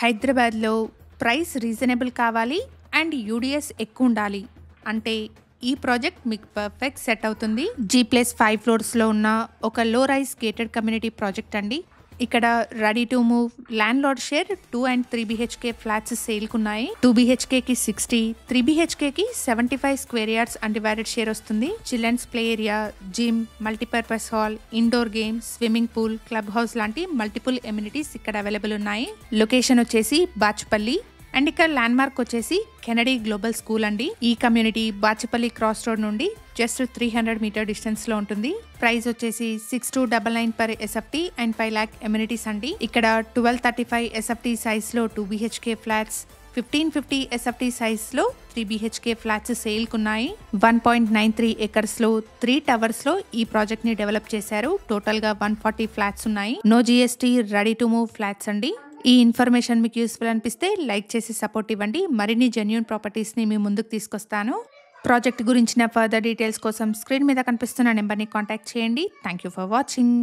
హైదరాబాద్లో price reasonable కావాలి and UDS ఎక్కువ ఉండాలి అంటే ఈ ప్రాజెక్ట్ మీకు పర్ఫెక్ట్ సెట్ అవుతుంది. G+5 ఫ్లోర్స్లో ఉన్న ఒక లో రైస్ గేటెడ్ కమ్యూనిటీ ప్రాజెక్ట్ అండి. ఇక్కడ ready to move landlord share 2 and 3 BHK flats సేల్కున్నాయి. 2 BHKకి 60, 3 BHKకి 75 స్క్వేర్ యార్డ్స్ అన్డివైడెడ్ షేర్ వస్తుంది. Children's play area, gym, multipurpose hall, indoor game, swimming pool, club house లాంటి మల్టిపుల్ ఎమ్యూనిటీస్ ఇక్కడ available ఉన్నాయి. Location వచ్చేసి బాచుపల్లి అండ్ ఇక్కడ ల్యాండ్ మార్క్ వచ్చేసి కెనడీ గ్లోబల్ స్కూల్ అండి. ఈ కమ్యూనిటీ బాచుపల్లి క్రాస్ రోడ్ నుండి జస్ట్ 300 మీటర్ డిస్టెన్స్ లో ఉంటుంది. ప్రైస్ వచ్చేసి 6299 per SFT and 5 lakh amenities అండి. ఇక్కడ 1235 SFT సైజ్ లో 2 BHK ఫ్లాట్స్, 1550 SFT సైజ్ లో 3 BHK ఫ్లాట్స్ సేల్ కున్నాయి. 1.93 acres లో 3 టవర్స్ లో ఈ ప్రాజెక్ట్ ని డెవలప్ చేశారు. టోటల్ గా 140 ఫ్లాట్స్ ఉన్నాయి. No GST, ready to move flats అండి. ఈ ఇన్ఫర్మేషన్ మీకు యూస్ఫుల్ అనిపిస్తే లైక్ చేసి సపోర్ట్ ఇవ్వండి. మరిన్ని జెన్యూన్ ప్రాపర్టీస్ ని మీ ముందుకు తీసుకొస్తాను. ప్రాజెక్ట్ గురించిన ఫర్దర్ డీటెయిల్స్ కోసం స్క్రీన్ మీద కనిపిస్తున్న నెంబర్ని కాంటాక్ట్ చేయండి. Thank you for watching.